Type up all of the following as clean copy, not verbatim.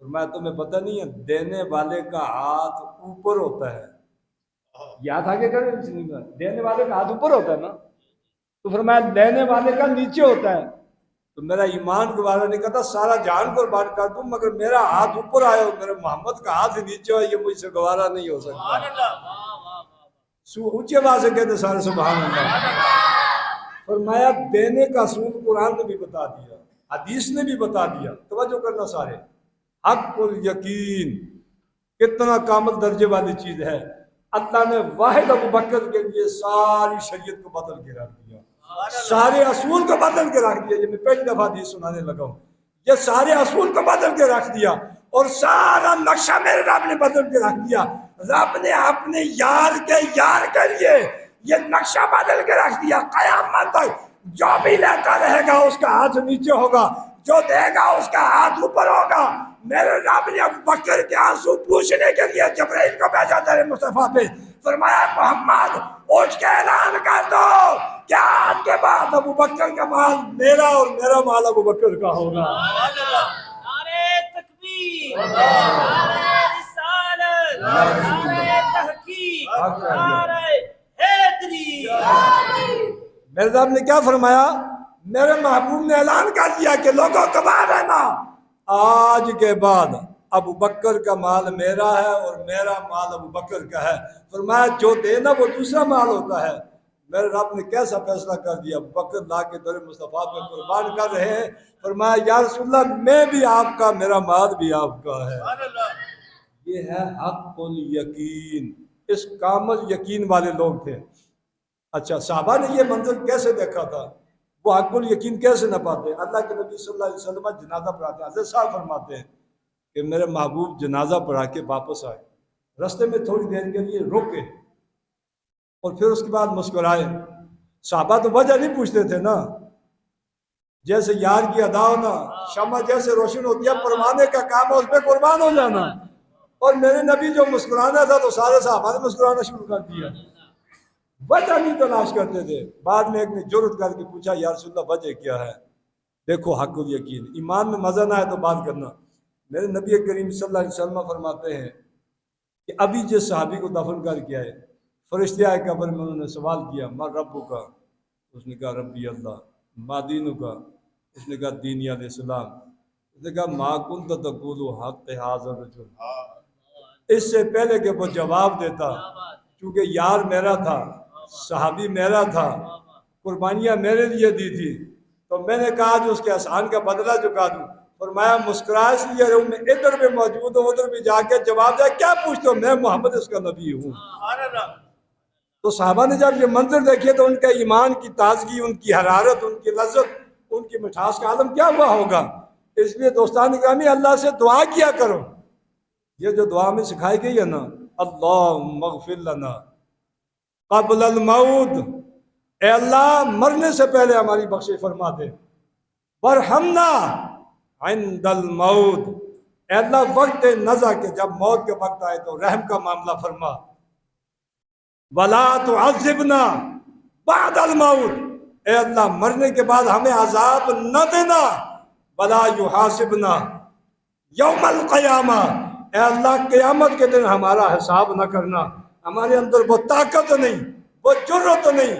فرمایا تمہیں پتہ نہیں ہے دینے والے کا ہاتھ اوپر ہوتا ہے، یاد آگے کریں دینے والے کا ہاتھ اوپر ہوتا ہے نا، تو فرمایا لینے والے کا نیچے ہوتا ہے. تو میرا ایمان گوارا نہیں کرتا سارا جان قربان کر دوں مگر میرا ہاتھ اوپر آئے اور میرے محمد کا ہاتھ نیچے ہو، یہ مجھ سے گوارا نہیں ہو سکتا. اونچے آواز سے کہتے سارے سبحان اللہ. فرمایا دینے کا اصول قرآن نے بھی بتا دیا، حدیث نے بھی بتا دیا. توجہ کرنا سارے، حق الیقین کتنا کامل درجے والی چیز ہے. اللہ نے واحد ابو بکر کے لیے ساری شریعت کو بدل کے رکھ دیا، سارے اصول کو بدل کے رکھ دیا. یہ میں پہلی دفعہ حدیث سنانے لگا ہوں. یہ سارے اصول کو بدل کے رکھ دیا اور سارا نقشہ میرے رب نے بدل کے رکھ دیا. رب نے اپنے یار کے لیے یہ نقشہ بدل کے رکھ دیا. قیامت تک جو بھی لیتا رہے گا اس کا ہاتھ نیچے ہوگا، جو دے گا اس کا ہاتھ اوپر ہوگا. میرے رب نے ابو بکر کے آنسو پوچھنے کے لیے جبرائیل کو بھیجا تیرے مصطفیٰ پہ. فرمایا محمد اٹھ کے اعلان کر دو کہ آج کے بعد ابو بکر کا مال میرا اور میرا مال ابو بکر کا ہوگا. نعرہ تکبیر، نعرہ رسالت، نعرہ تحقیق، نعرہ حیدری. میرے رب نے کیا فرمایا؟ میرے محبوب نے اعلان کر دیا کہ لوگوں گواہ رہنا، آج کے بعد ابو بکر کا مال میرا ہے اور میرا مال ابو بکر کا ہے. فرمایا جو دینا وہ دوسرا مال ہوتا ہے. میرے رب نے کیسا فیصلہ کر دیا، ابو بکر لا کے در مصطفیٰ پہ قربان کر رہے ہیں. فرمایا یا رسول اللہ میں بھی آپ کا، میرا مال بھی آپ کا ہے. یہ ہے حق الیقین. اس کامل یقین والے لوگ تھے. اچھا صحابہ نے یہ منظر کیسے دیکھا تھا، وہ حق الیقین کیسے نہ پاتے؟ اللہ کے نبی صلی اللہ علیہ وسلم جنازہ پڑھاتے ہیں. حضرت صاحب فرماتے ہیں کہ میرے محبوب جنازہ پڑھا کے واپس آئے، رستے میں تھوڑی دیر کے لیے رکے اور پھر اس کے بعد مسکرائے. صحابہ تو وجہ نہیں پوچھتے تھے نا، جیسے یار کی ادا ہونا، شمع جیسے روشن ہوتی ہے پروانے کا کام ہے اس پہ قربان ہو جانا. اور میرے نبی جو مسکرانا تھا تو سارے صحابہ نے مسکرانا شروع کر دیا، وجہ نہیں تلاش کرتے تھے. بعد میں ایک نے جرت کر کے پوچھا یا رسول اللہ وجہ کیا ہے؟ دیکھو حق الیقین، ایمان میں مزہ نہ آئے تو بات کرنا. میرے نبی کریم صلی اللہ علیہ وسلم فرماتے ہیں کہ ابھی جس صحابی کو دفن کر کے آئے، فرشتے آئے قبر میں، انہوں نے سوال کیا ما ربو کا، اس نے کہا ربی اللہ. ما دینو کا، اس نے کہا دینی علیہ السلام. اس نے کہا ما کنت تقول حق حاضر رجل. اس سے پہلے کہ وہ جواب دیتا، چونکہ یار میرا تھا، صحابی میرا تھا، قربانیاں میرے لیے دی تھی، تو میں نے کہا جو اس کے احسان کا بدلہ چکا دوں. فرمایا مسکرا اس لیے رہوں میں ادھر بھی موجود ہوں، ادھر بھی جا کے جواب دیا کیا پوچھتے ہو؟ میں محمد اس کا نبی ہوں. تو صحابہ نے جب یہ منظر دیکھے تو ان کا ایمان کی تازگی، ان کی حرارت، ان کی لذت، ان کی مٹھاس کا عالم کیا ہوا ہوگا. اس لیے دوستان گرامی اللہ سے دعا کیا کرو. یہ جو دعا میں سکھائی گئی ہے نا، اللہم اغفر لنا قبل الموت، اے اللہ مرنے سے پہلے ہماری بخشش فرما دے. ورحمنا عند الموت، اے اللہ وقت نزع کے جب موت کے وقت آئے تو رحم کا معاملہ فرما. ولا تعذبنا بعد الموت، اے اللہ مرنے کے بعد ہمیں عذاب نہ دینا. ولا یحاسبنا یوم القیامہ، اے اللہ قیامت کے دن ہمارا حساب نہ کرنا. ہمارے اندر وہ طاقت نہیں، وہ جرت نہیں.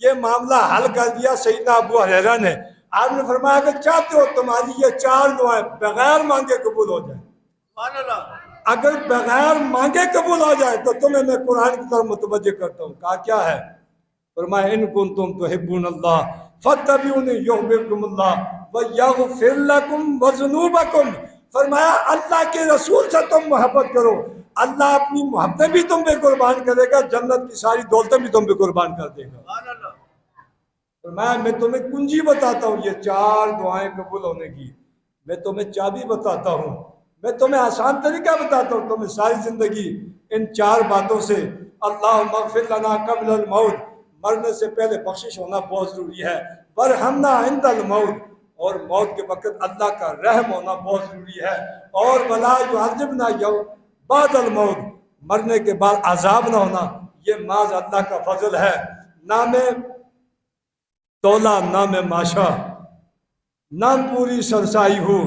یہ معاملہ حل کر دیا سیدنا ابو ہریرہ نے. آپ نے فرمایا کہ چاہتے ہو تمہاری یہ 4 دعائیں بغیر مانگے قبول ہو جائیں. اگر بغیر مانگے قبول ہو جائے تو تمہیں میں قرآن کی طرف متوجہ کرتا ہوں. کہا کیا ہے؟ فرمایا ان کنتم تحبون اللہ فاتبعونی یحببکم اللہ ویغفر لکم وذنوبکم. فرمایا اللہ کے رسول سے تم محبت کرو، اللہ اپنی محبتیں بھی تم پہ قربان کرے گا، جنت کی ساری دولتیں بھی تم پہ قربان کر دے گا. فرمایا میں تمہیں کنجی بتاتا ہوں یہ 4 دعائیں قبول ہونے کی. میں تمہیں چابی بتاتا ہوں، میں تمہیں آسان طریقہ بتاتا ہوں. تمہیں ساری زندگی ان 4 باتوں سے اللہم اغفر لنا قبل الموت، مرنے سے پہلے بخشش ہونا بہت ضروری ہے. ورحمنا عند الموت، اور موت کے وقت اللہ کا رحم ہونا بہت ضروری ہے. اور ولا یعذبنا یوم بعد الموت، مرنے کے بعد عذاب نہ ہونا، یہ محض اللہ کا فضل ہے. نہ میں تولا، نہ میں ماشا، نہ پوری سرسائی ہوں،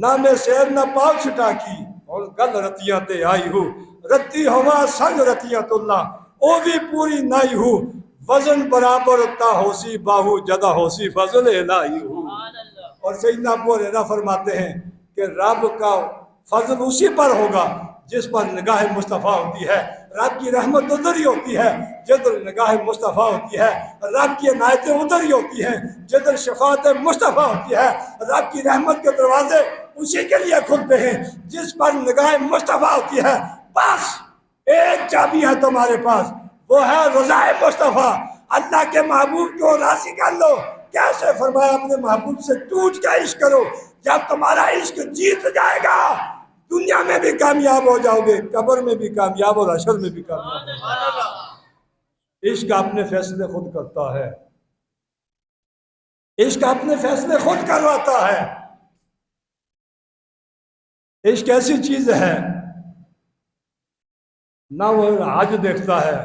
نہ میں سیر نہ پاؤ چھٹا کی اور گل رتیاں تے آئی ہو رتی ہوا سنگ رتیاں تلنا او بھی پوری نائی ہو وزن برابر تا ہوسی باہو جدا ہوسی فضل الہی ہو۔ اور سیدنا ابو ہریرہ فرماتے ہیں کہ رب کا فضل اسی پر ہوگا جس پر نگاہ مصطفیٰ ہوتی ہے، رب کی رحمت ادھر ہی ہوتی ہے جدھر نگاہ مصطفیٰ ہوتی ہے، رب کی عنایتیں ادھر ہی ہوتی ہیں جدھر شفاعت مصطفیٰ ہوتی ہے، رب کی رحمت کے دروازے اسی کے لیے کھلتے ہیں جس پر نگاہ مصطفیٰ ہوتی ہے۔ بس ایک چابی ہے تمہارے پاس، وہ ہے رضا مصطفیٰ۔ اللہ کے محبوب کو راضی کر لو۔ کیسے فرمایا؟ اپنے محبوب سے ٹوٹ کے عشق کرو، جب تمہارا عشق جیت جائے گا دنیا میں بھی کامیاب ہو جاؤ گے، قبر میں بھی کامیاب اور حشر میں بھی کامیاب ہو جاؤ گے۔ عشق اپنے فیصلے خود کرتا ہے، عشق اپنے فیصلے خود کرواتا ہے۔ عشق ایسی چیز ہے نہ وہ حج دیکھتا ہے،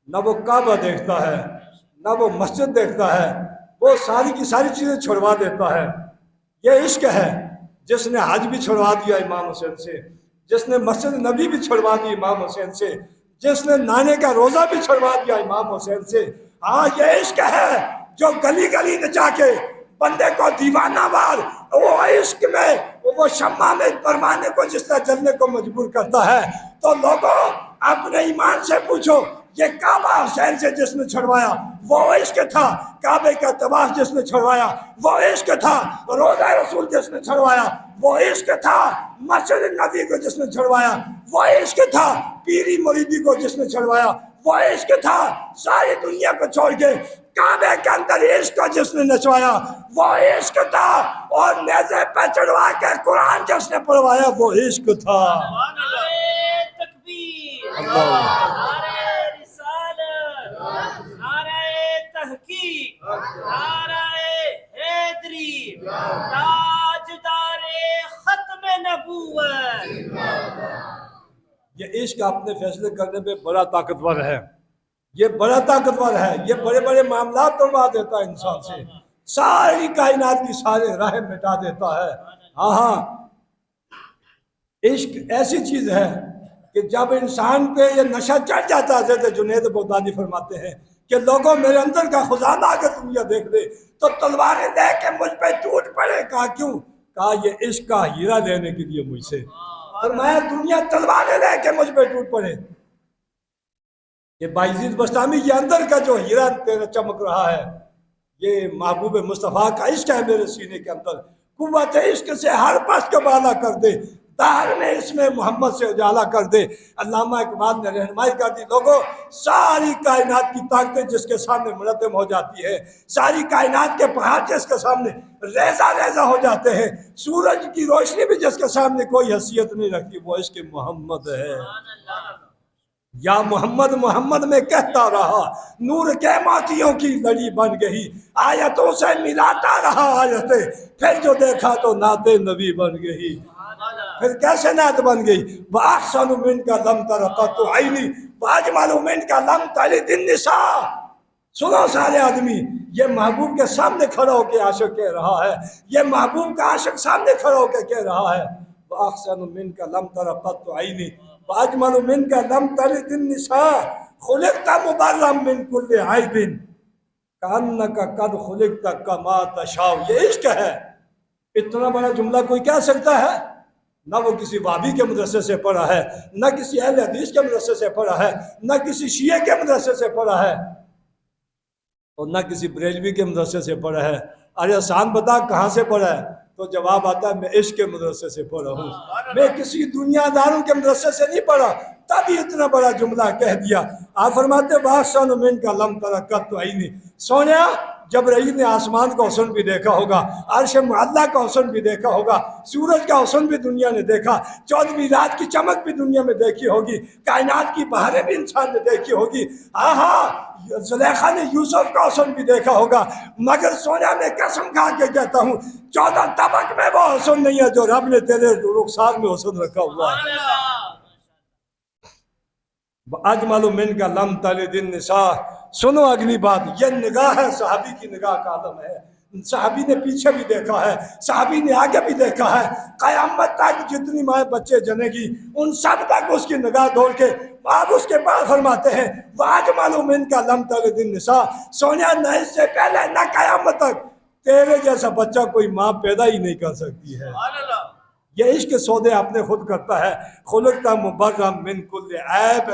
نہ وہ کعبہ دیکھتا ہے، نہ وہ مسجد دیکھتا ہے، وہ ساری کی ساری چیزیں چھڑوا دیتا ہے۔ یہ عشق ہے جس نے حج بھی چھڑوا دیا امام حسین سے، جس نے مسجد نبی بھی چھڑوا دی امام حسین سے، جس نے نانے کا روزہ بھی چھڑوا دیا امام حسین سے۔ ہاں یہ عشق ہے جو گلی گلی نچا کے بندے کو دیوانہ وار، وہ عشق میں وہ شمع میں پروانے کو جس طرح جلنے کو مجبور کرتا ہے۔ تو لوگوں اپنے ایمان سے پوچھو، یہ کعبہ حسین سے جس نے چھڑوایا وہ عشق تھا، کعبے کا طواف جس نے چھڑوایا وہ عشق تھا، روزہ رسول جس نے چھڑوایا وہ عشق تھا، مسجد نبی کو جس نے چھڑوایا وہ عشق تھا، پیری مریدی کو جس نے چھڑوایا وہ عشق تھا، ساری دنیا کو چھوڑ کے کعبے کے اندر عشق کو جس نے نچوایا وہ عشق تھا، اور نیزے پہ چڑھوا کے قرآن جس نے پڑھوایا وہ عشق تھا۔ نعرہ رسالت، نعرہ تحقیق، نعرہ حیدری، تاجدار ختم نبوت۔ یہ عشق اپنے فیصلے کرنے میں بڑا طاقتور ہے، یہ بڑا طاقتور ہے، یہ بڑے بڑے معاملات توڑوا دیتا ہے انسان سے، ساری کائنات کی سارے راہیں مٹا دیتا ہے۔ ہاں ہاں، عشق ایسی چیز ہے کہ جب انسان پہ یہ نشہ چڑھ جاتا ہے، حضرت جنید بغدادی فرماتے ہیں کہ لوگوں میرے اندر کا خزانہ اگر دنیا دیکھ لے تو تلواریں لے کے مجھ پہ ٹوٹ پڑے۔ کہا کیوں؟ کہا یہ عشق کا ہیرا لینے کے لیے مجھ سے، فرمایا دنیا تلواریں لے کے مجھ پہ ٹوٹ پڑے۔ یہ بایزید بسطامی یہ اندر کا جو ہیرا تیرا چمک رہا ہے، یہ محبوب مصطفیٰ کا عشق ہے میرے سینے کے اندر، قوت عشق سے ہر پس کو بالا کر دے، دہر میں اس میں محمد سے اجالا کر دے۔ علامہ اقبال نے رہنمائی کر دی، لوگوں ساری کائنات کی طاقتیں جس کے سامنے منظم ہو جاتی ہے، ساری کائنات کے پہاڑ جس کے سامنے ریزہ ریزہ ہو جاتے ہیں، سورج کی روشنی بھی جس کے سامنے کوئی حیثیت نہیں رکھتی، وہ عشق محمد ہے۔ یا محمد محمد میں کہتا رہا، نور کے موتیوں کی لڑی بن گئی، آیتوں سے ملاتا رہا آیتیں، پھر جو دیکھا تو نعت نبی بن گئی۔ پھر کیسے نعت بن گئی؟ وَأَحْسَنُ مِنْكَ لَمْ تَرَ قَطُّ عَيْنِي وَأَجْمَلُ مِنْكَ لَمْ تَلِدِ النِّسَاءُ۔ سنو سارے آدمی، یہ محبوب کے سامنے کھڑا ہو کے عاشق کہہ رہا ہے، یہ محبوب کا عاشق سامنے کھڑا ہو کے کہہ رہا ہے وَأَحْسَنُ مِنْكَ لَمْ تَرَ قَطُّ عَيْنِي وَأَجْمَلُ مِنْكَ لَمْ تَلِدِ النِّسَاءُ خُلِقْتَ مُبَرًّا مِنْ كُلِّ عَيْبٍ كَأَنَّكَ قَدْ خُلِقْتَ كَمَا تَشَاءُ۔ یہ عشق ہے۔ اتنا بڑا جملہ کوئی کہہ سکتا ہے؟ نہ وہ کسی وہابی کے مدرسے سے پڑھا ہے، نہ کسی اہل حدیث کے مدرسے سے پڑھا ہے، نہ کسی شیعہ کے مدرسے سے پڑھا ہے، اور نہ کسی بریلوی کے مدرسے سے پڑھا ہے۔ ارے آسان بتا کہاں سے پڑھا ہے؟ تو جواب آتا ہے میں عشق کے مدرسے سے پڑھا ہوں، میں کسی دنیا داروں کے مدرسے سے نہیں پڑھا، تبھی اتنا بڑا جملہ کہہ دیا۔ آپ فرماتے وَأَحْسَنُ مِنْكَ لَمْ تَرَ قَطُّ عَيْنِي۔ سونیا جبرائیل نے آسمان کا حسن بھی دیکھا ہوگا، عرش معلیٰ کا حسن بھی دیکھا ہوگا، سورج کا حسن بھی دنیا نے دیکھا، 14ویں رات کی چمک بھی دنیا میں دیکھی ہوگی، کائنات کی بہاریں بھی انسان نے دیکھی ہوگی، ہاں زلیخا نے یوسف کا حسن بھی دیکھا ہوگا، مگر سونا میں قسم کھا کے کہتا ہوں 14 طبق میں وہ حسن نہیں ہے جو رب نے تیرے رخسار میں حسن رکھا ہوا ہے۔ اجمل منک لم تلد النساء۔ سنو اگلی بات، یہ نگاہ ہے، صحابی کی نگاہ کا عالم ہے، صحابی نے پیچھے بھی دیکھا ہے، صحابی نے آگے بھی دیکھا ہے، قیامت تک جتنی مائیں بچے جنے گی ان سب تک اس کی نگاہ دوڑ کے آپ اس کے بعد فرماتے ہیں وَأَجْمَلُ مِنْكَ لَمْ تَلِدِ النِّسَاءُ، سونیا نہ اس سے پہلے نہ قیامت تک تیرے جیسا بچہ کوئی ماں پیدا ہی نہیں کر سکتی ہے۔ یہ عشق سودے آپ نے خود کرتا ہے، خلقت مبرأ من کل عیب،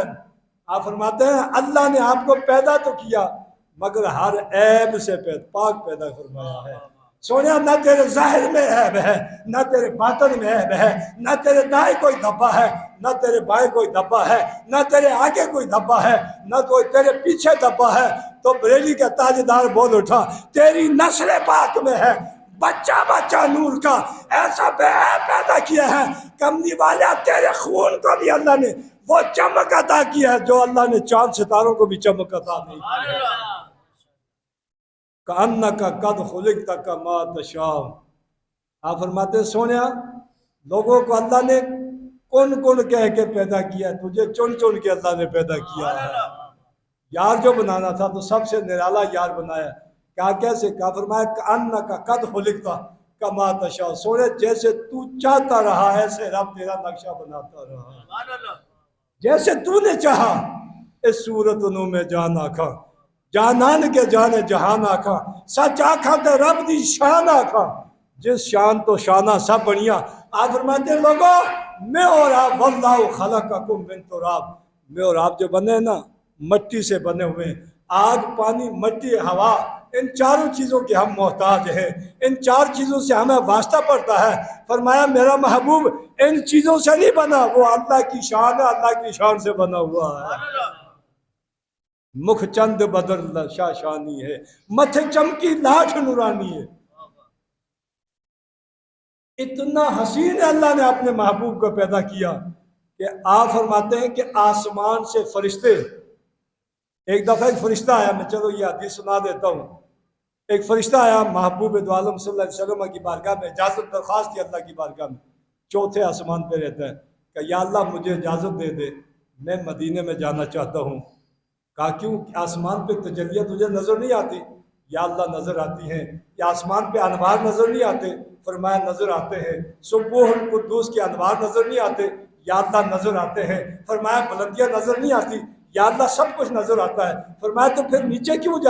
آپ فرماتے ہیں اللہ نے آپ کو پیدا تو کیا مگر ہر عیب سے پاک پیدا فرمایا ہے۔ سونیا نہ تیرے ظاہر میں عیب ہے، نہ تیرے باطن میں عیب ہے، نہ تیرے دائیں کوئی دھبا ہے، نہ تیرے بائیں کوئی دھبا ہے، نہ تیرے آگے کوئی دھبا ہے، نہ کوئی تیرے پیچھے دھبا ہے۔ تو بریلی کا تاجدار بول اٹھا تیری نسل پاک میں ہے بچہ بچہ نور کا ایسا بے عیب پیدا کیا ہے، کملی والا تیرے خون کو بھی اللہ نے وہ چمک عطا کیا ہے جو اللہ نے چاند ستاروں کو بھی چمک عطا نہیں کی ہے۔ کَأَنَّكَ قَدْ خُلِقْتَ كَمَا تَشَاءُ، آپ فرماتے ہیں سونیا لوگوں کو اللہ نے کون کون کہہ کے پیدا کیا، تجھے چن چن کے اللہ نے پیدا کیا ہے۔ یار جو بنانا تھا تو سب سے نرالا یار بنایا، کہا کیسے؟ کہا فرمایا کَأَنَّكَ قَدْ خُلِقْتَ كَمَا تَشَاءُ، سونے جیسے تو چاہتا رہا ایسے رب تیرا نقشہ بناتا رہا، جیسے تو نے چاہا اس صورت انہوں میں جان آکھا، جانان کے جانے جہان آکھا، سچ آکھا تے رب دی شان آکھا، جس شان تو شانہ سب بنیا۔ آپ فرماتے ہیں لوگوں میں اور آپ واللہ خلقکم من تراب، میں اور آپ جو بنے ہیں نا مٹی سے بنے ہوئے ہیں، آگ پانی مٹی ہوا ان چاروں چیزوں کے ہم محتاج ہیں، ان چار چیزوں سے ہمیں واسطہ پڑتا ہے۔ فرمایا میرا محبوب ان چیزوں سے نہیں بنا، وہ اللہ کی شان ہے، اللہ کی شان سے بنا ہوا ہے۔ مکھ چند بدر شاشانی ہے، متھے چمکی لاٹھ نورانی ہے۔ اتنا حسین اللہ نے اپنے محبوب کو پیدا کیا کہ آپ فرماتے ہیں کہ آسمان سے فرشتے، ایک دفعہ ایک فرشتہ آیا، میں چلو یہ حدیث سنا دیتا ہوں۔ ایک فرشتہ آیا محبوب دو عالم صلی اللہ علیہ وسلم کی بارگاہ میں، اجازت درخواست کی اللہ کی بارگاہ میں، چوتھے آسمان پہ رہتا ہے، کہ یا اللہ مجھے اجازت دے دے میں مدینے میں جانا چاہتا ہوں۔ کہا کیوں؟ آسمان پہ تجلیہ تجھے نظر نہیں آتی؟ یا اللہ نظر آتی ہیں۔ یا آسمان پہ انوار نظر نہیں آتے؟ فرمایا نظر آتے ہیں۔ سبوح القدوس کے انوار نظر نہیں آتے؟ یا اللہ نظر آتے ہیں۔ فرمایا بلندیاں نظر نہیں آتی؟ یا اللہ سب کچھ نظر آتا ہے۔ فرمایا تو پھر نیچے کیوں